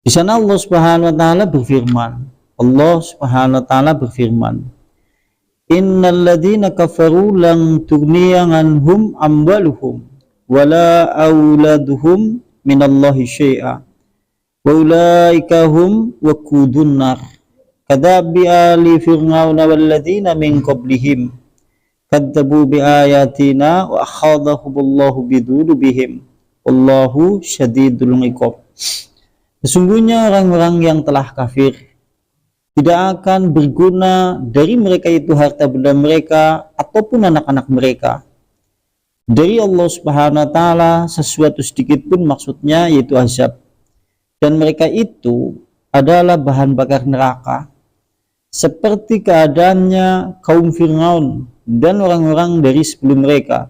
Di sana Allah Subhanahu wa taala berfirman, Allah Subhanahu wa taala berfirman, Innal ladzina kafaru lan tughniya anhum amwaluhum wala auladuhum minallahi syai'a wa ulaika hum waqudun nar kadzabi ali fir'auna wal ladzina min qablihim kadzabu bi ayatina wa akhadhahumullahu bidunubihim wallahu syadidul iqab. Sesungguhnya orang-orang yang telah kafir tidak akan berguna dari mereka itu harta benda mereka ataupun anak-anak mereka dari Allah Subhanahu wa taala sesuatu sedikit pun, maksudnya yaitu azab, dan mereka itu adalah bahan bakar neraka seperti keadaannya kaum Fir'aun dan orang-orang dari sebelum mereka.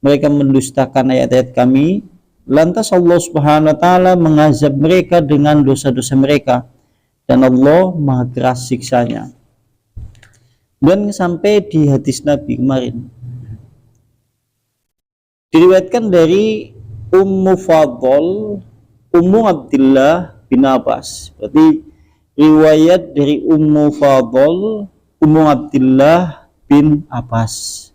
Mereka mendustakan ayat-ayat kami, lantas Allah Subhanahu wa taala mengazab mereka dengan dosa-dosa mereka, dan Allah maha keras siksanya. Dan sampai di hadis Nabi kemarin diriwayatkan dari Ummu Fadl, Ummu Abdillah bin Abbas. Berarti riwayat dari Ummu Fadl, Ummu Abdillah bin Abbas.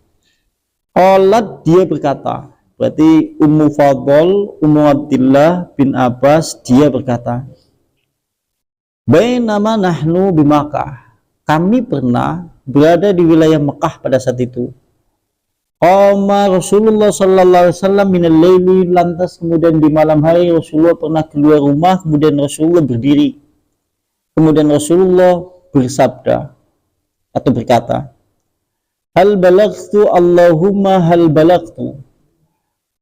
Qalat, dia berkata, berarti Ummu Fadl, Ummu Abdillah bin Abbas, dia berkata, Bainama nahnu bi Makkah, kami pernah berada di wilayah Mekah pada saat itu. Qama Rasulullah sallallahu alaihi wasallam minal laili, lantas kemudian di malam hari Rasulullah pernah keluar rumah, kemudian Rasulullah berdiri. Kemudian Rasulullah bersabda atau berkata, Hal balagtu Allahumma hal balagtu.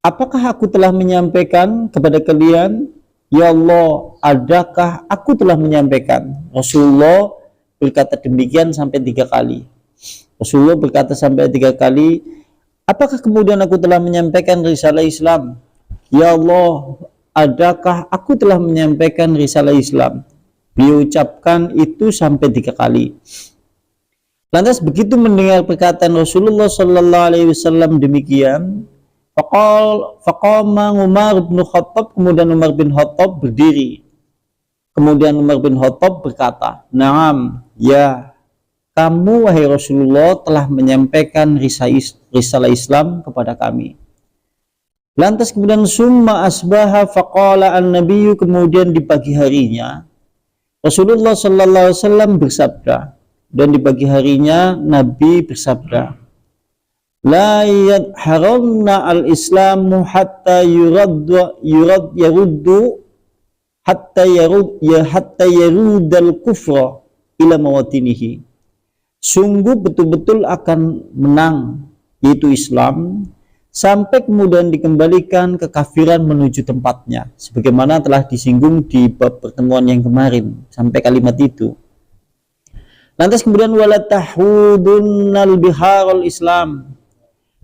Apakah aku telah menyampaikan kepada kalian? Ya Allah, adakah aku telah menyampaikan? Rasulullah berkata demikian sampai 3 kali. Rasulullah berkata sampai 3 kali, apakah kemudian aku telah menyampaikan risalah Islam? Ya Allah, adakah aku telah menyampaikan risalah Islam? Beliau ucapkan itu sampai 3 kali. Lantas begitu mendengar perkataan Rasulullah sallallahu alaihi wasallam demikian, faqama Umar bin Khattab, kemudian Umar bin Khattab berdiri. Kemudian Umar bin Khattab berkata, Naam, ya, kamu wahai Rasulullah telah menyampaikan risalah Islam kepada kami. Lantas kemudian summa asbaha faqala an-nabiyyu, kemudian di pagi harinya Rasulullah sallallahu alaihi wasallam bersabda, dan di pagi harinya Nabi bersabda, La yadharanna al-islamu hatta yaruddu hatta yarudal kufra ila mawatinihi. Sungguh betul-betul akan menang, yaitu Islam, sampai kemudian dikembalikan kekafiran menuju tempatnya, sebagaimana telah disinggung di bab pertemuan yang kemarin sampai kalimat itu. Lantas kemudian wala tahudunnal biharul Islam,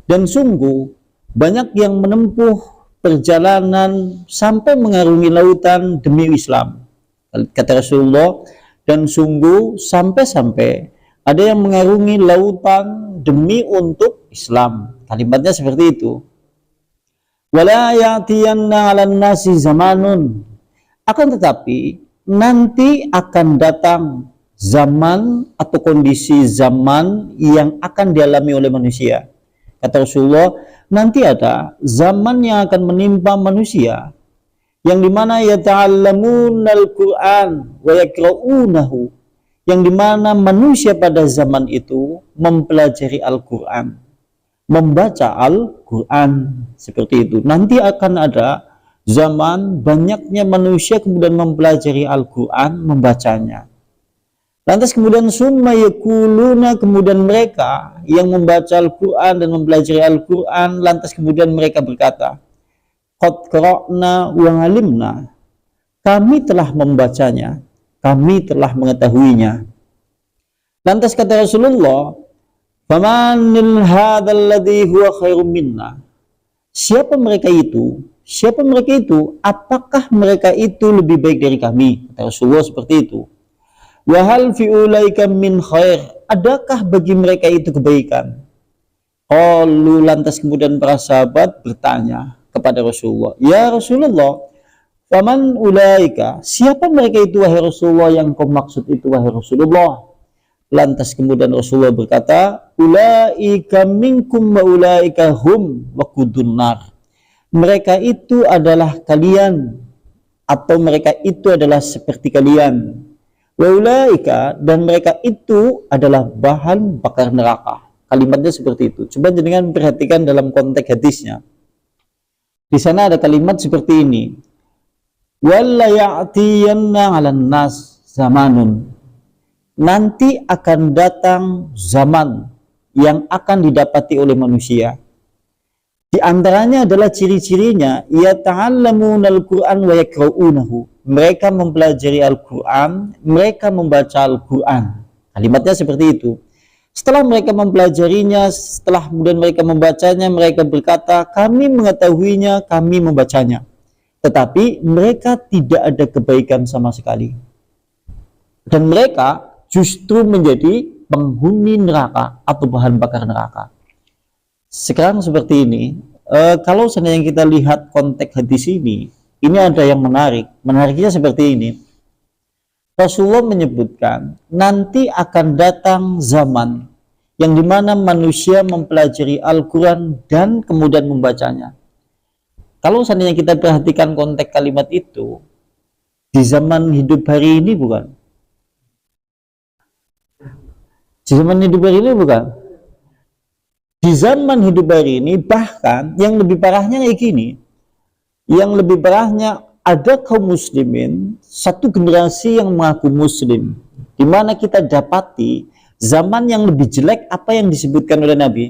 dan sungguh banyak yang menempuh perjalanan sampai mengarungi lautan demi Islam, kata Rasulullah, dan sungguh sampai-sampai ada yang mengarungi lautan demi untuk Islam. Kalimatnya seperti itu. Wala ya'tiyanna 'alan nasi zamanun, akan tetapi nanti akan datang zaman atau kondisi zaman yang akan dialami oleh manusia. Kata Rasulullah, nanti ada zaman yang akan menimpa manusia yang dimana yata'allamunal Qur'an wa yakra'unahu, yang dimana manusia pada zaman itu mempelajari Al-Quran, membaca Al-Quran, seperti itu. Nanti akan ada zaman banyaknya manusia kemudian mempelajari Al-Quran, membacanya. Lantas kemudian summa yakuluna, kemudian mereka yang membaca Al-Quran dan mempelajari Al-Quran, lantas kemudian mereka berkata, Qad qara'na wa alimna, kami telah membacanya, kami telah mengetahuinya. Lantas kata Rasulullah, famanil hadzal ladzi huwa khairum minna, siapa mereka itu? Siapa mereka itu? Apakah mereka itu lebih baik dari kami? Kata Rasulullah seperti itu. Wahal fi ulaika min khair, adakah bagi mereka itu kebaikan? Qalu, lantas kemudian para sahabat bertanya kepada Rasulullah, ya Rasulullah, Faman ulaika, siapa mereka itu wahai Rasulullah yang kau maksud itu wahai Rasulullah? Lantas kemudian Rasulullah berkata, ulaika minkum wa ulaika hum waqudun nar. Mereka itu adalah kalian, atau mereka itu adalah seperti kalian. Wa ulaika, dan mereka itu adalah bahan bakar neraka. Kalimatnya seperti itu. Coba jangan perhatikan dalam konteks hadisnya. Di sana ada kalimat seperti ini. Walla ya'tiyanna 'alan nas zamanun. Nanti akan datang zaman yang akan didapati oleh manusia. Di antaranya adalah ciri-cirinya, yata'allamunal Qur'an wa yakra'unahu. Mereka mempelajari Al-Qur'an, mereka membaca Al-Qur'an. Kalimatnya seperti itu. Setelah mereka mempelajarinya, setelah kemudian mereka membacanya, mereka berkata, kami mengetahuinya, kami membacanya. Tetapi mereka tidak ada kebaikan sama sekali. Dan mereka justru menjadi penghuni neraka atau bahan bakar neraka. Sekarang seperti ini, kalau seandainya kita lihat konteks hadis ini ada yang menarik. Menariknya seperti ini. Rasulullah menyebutkan, nanti akan datang zaman yang dimana manusia mempelajari Al-Quran dan kemudian membacanya. Kalau seandainya kita perhatikan konteks kalimat itu, di zaman hidup hari ini bukan? Di zaman hidup hari ini bukan? Di zaman hidup hari ini, bahkan yang lebih parahnya kayak gini. Yang lebih parahnya, ada kaum muslimin, satu generasi yang mengaku muslim, di mana kita dapati zaman yang lebih jelek apa yang disebutkan oleh Nabi.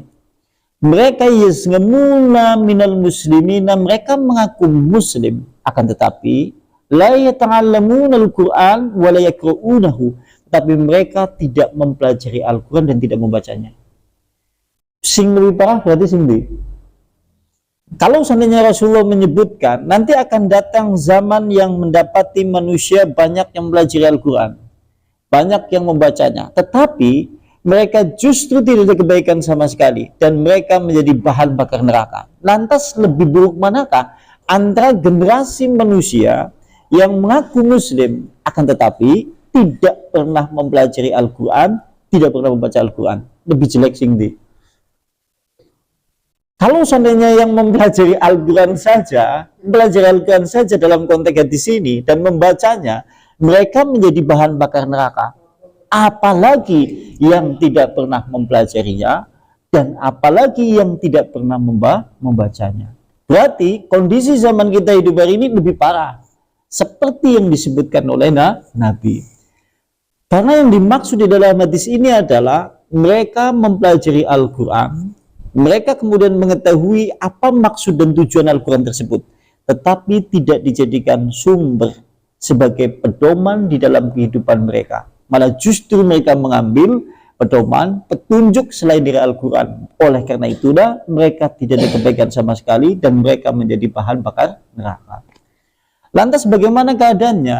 Mereka yasngamuna minal muslimina, mereka mengaku muslim, akan tetapi la yata'allamuna al-Qur'an wa la yakra'unahu, tapi mereka tidak mempelajari Al-Qur'an dan tidak membacanya. Sing lebih parah berarti sing di. Kalau seandainya Rasulullah menyebutkan nanti akan datang zaman yang mendapati manusia banyak yang belajar Al-Quran, banyak yang membacanya, tetapi mereka justru tidak ada kebaikan sama sekali dan mereka menjadi bahan bakar neraka. Lantas lebih buruk manakah antara generasi manusia yang mengaku muslim akan tetapi tidak pernah mempelajari Al-Quran, tidak pernah membaca Al-Quran? Lebih jelek sing di. Kalau seandainya yang mempelajari Al-Quran saja, dalam konteks hadis ini dan membacanya, mereka menjadi bahan bakar neraka. Apalagi yang tidak pernah mempelajarinya dan apalagi yang tidak pernah membacanya. Berarti kondisi zaman kita hidup hari ini lebih parah, seperti yang disebutkan oleh Nabi. Karena yang dimaksud di dalam hadis ini adalah mereka mempelajari Al-Quran, mereka kemudian mengetahui apa maksud dan tujuan Al-Quran tersebut, tetapi tidak dijadikan sumber sebagai pedoman di dalam kehidupan mereka. Malah justru mereka mengambil pedoman, petunjuk selain dari Al-Quran. Oleh karena itulah mereka tidak ada kebaikan sama sekali dan mereka menjadi bahan bakar neraka. Lantas bagaimana keadaannya?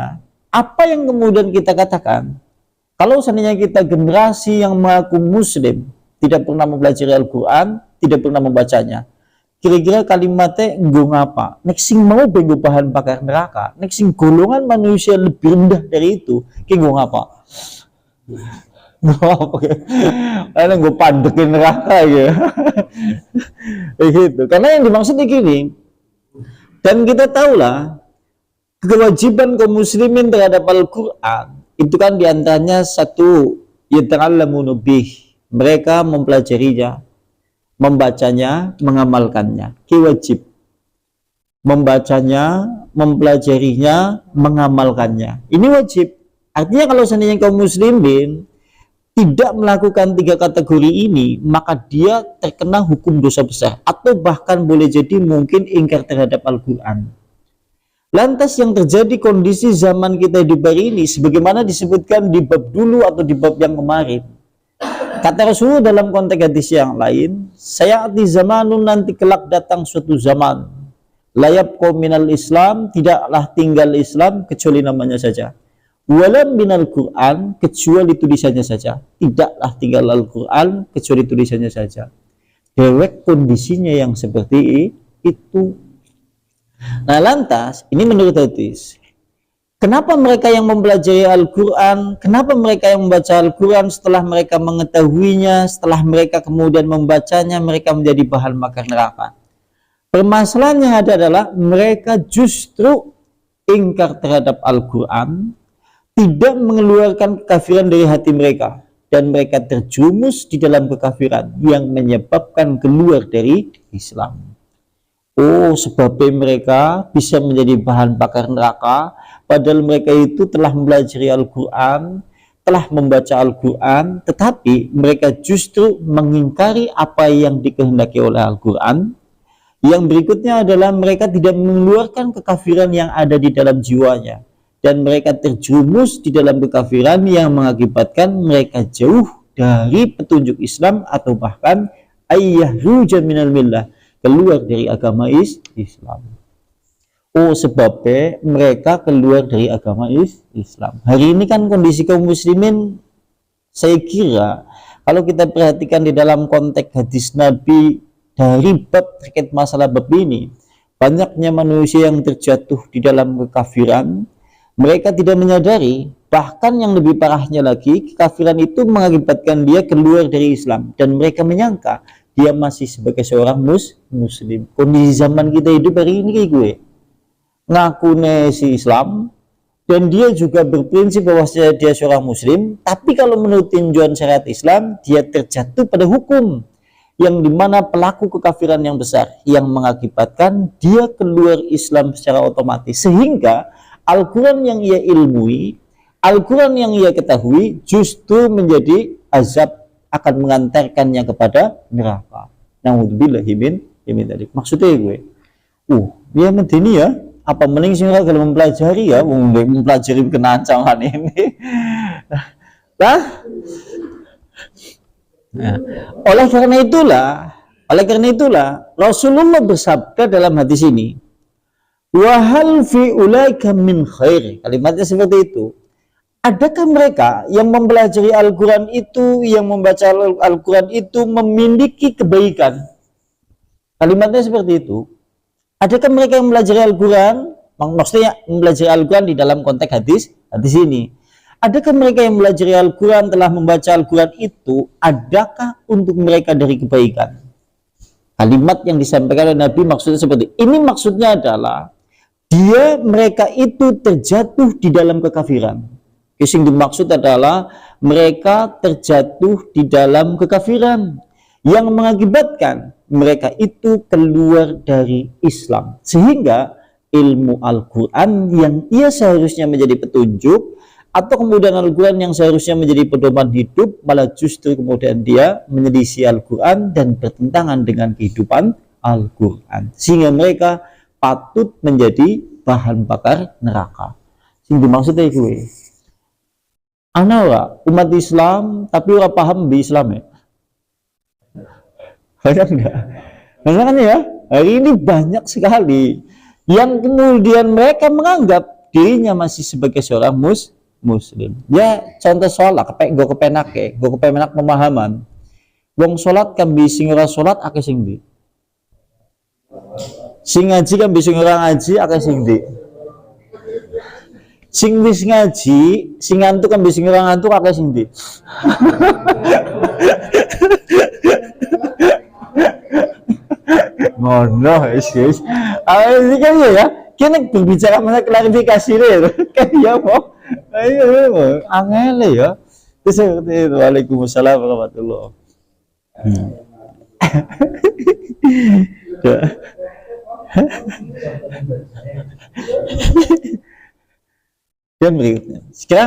Apa yang kemudian kita katakan? Kalau seandainya kita generasi yang mengaku muslim, tidak pernah mempelajari Al-Quran, tidak pernah membacanya, kira-kira kalimatnya nggo ngapa? Nek sing mau bego bahan bakar neraka, nek sing golongan manusia lebih rendah dari itu, ki nggo ngapa? Karena gue pandekin neraka ya. Begitu. Karena yang dimaksud begini, dan kita tahulah kewajiban kaum muslimin terhadap Al-Quran itu kan diantaranya satu, yata'allamuna bih, mereka mempelajarinya, membacanya, mengamalkannya. Wajib membacanya, mempelajarinya, mengamalkannya. Ini wajib. Artinya kalau seandainya kaum muslimin tidak melakukan tiga kategori ini, maka dia terkena hukum dosa besar, atau bahkan boleh jadi mungkin ingkar terhadap Al-Quran. Lantas yang terjadi kondisi zaman kita di hari ini, sebagaimana disebutkan di bab dulu atau di bab yang kemarin, kata Rasulullah dalam konteks hadis yang lain, sayati zamanun, nanti kelak datang suatu zaman, layab minal Islam, tidaklah tinggal Islam kecuali namanya saja. Walam minal Quran, kecuali tulisannya saja. Tidaklah tinggal Al-Quran kecuali tulisannya saja. Dewek kondisinya yang seperti itu. Nah, lantas ini menurut hadis, kenapa mereka yang mempelajari Al-Quran, kenapa mereka yang membaca Al-Quran setelah mereka mengetahuinya, setelah mereka kemudian membacanya, mereka menjadi bahan bakar neraka? Permasalahannya adalah mereka justru ingkar terhadap Al-Quran, tidak mengeluarkan kekafiran dari hati mereka, dan mereka terjumus di dalam kekafiran yang menyebabkan keluar dari Islam. Oh, sebabnya mereka bisa menjadi bahan bakar neraka, padahal mereka itu telah mempelajari Al-Quran, telah membaca Al-Quran, tetapi mereka justru mengingkari apa yang dikehendaki oleh Al-Quran. Yang berikutnya adalah mereka tidak mengeluarkan kekafiran yang ada di dalam jiwanya, dan mereka terjumus di dalam kekafiran yang mengakibatkan mereka jauh dari petunjuk Islam, atau bahkan ayyahruja minal millah, keluar dari agama Islam. Oh, sebabnya mereka keluar dari agama Islam. Hari ini kan kondisi kaum muslimin, saya kira kalau kita perhatikan di dalam konteks hadis Nabi dari bab terkait masalah bab ini, banyaknya manusia yang terjatuh di dalam kekafiran. Mereka tidak menyadari, bahkan yang lebih parahnya lagi, kekafiran itu mengakibatkan dia keluar dari Islam, dan mereka menyangka dia masih sebagai seorang muslim. Kondisi zaman kita hidup hari ini kayak gue, ngaku si Islam, dan dia juga berprinsip bahwa dia seorang muslim, tapi kalau menurut tinjauan syariat Islam, dia terjatuh pada hukum yang dimana pelaku kekafiran yang besar, yang mengakibatkan dia keluar Islam secara otomatis, sehingga Al-Quran yang ia ilmui, Al-Quran yang ia ketahui justru menjadi azab, akan mengantarkannya kepada neraka. Na'udzubillahi min dzalik. Maksudnya gue, dia medeni ya, apa mending sih kalau mempelajari ya, mempelajari kena ancaman ini. Nah, oleh karena itulah Rasulullah bersabda dalam hadis ini, wa hal fi ulaika min khair. Kalimatnya seperti itu. Adakah mereka yang mempelajari Al-Quran itu, yang membaca Al-Quran itu memiliki kebaikan? Kalimatnya seperti itu. Adakah mereka yang mempelajari Al-Quran, maksudnya mempelajari Al-Quran di dalam konteks hadis ini, adakah mereka yang mempelajari Al-Quran, telah membaca Al-Quran itu, adakah untuk mereka dari kebaikan? Kalimat yang disampaikan oleh Nabi maksudnya seperti ini. Maksudnya adalah mereka itu terjatuh di dalam kekafiran. Yang dimaksud adalah mereka terjatuh di dalam kekafiran yang mengakibatkan mereka itu keluar dari Islam, sehingga ilmu Al-Quran yang ia seharusnya menjadi petunjuk, atau kemudian Al-Quran yang seharusnya menjadi pedoman hidup, malah justru kemudian dia menyelisih Al-Quran dan bertentangan dengan kehidupan Al-Quran, sehingga mereka patut menjadi bahan bakar neraka. Yang dimaksudnya gue, umat Islam tapi orang paham di Islam ya. Ada enggak? Makanya ya, hari ini banyak sekali yang kemudian mereka menganggap dirinya masih sebagai seorang muslim. Ya, contoh sholat, gue kepenak pemahaman. Wong sholat kan bising ora sholat akeh sing ndi. Sing ngaji kan bising ora ngaji akeh sing ndi. Sing wis ngaji, sing ngantuk kan sing ora ngantuk akeh sing ndi. Ngono guys. Ini kan ya, kene berbicara mana klarifikasi deh. Kan ya mau. Ayo, angel ya. Terus seperti itu. Waalaikumsalam warahmatullahi wabarakatuh. Dan berikutnya. Sekarang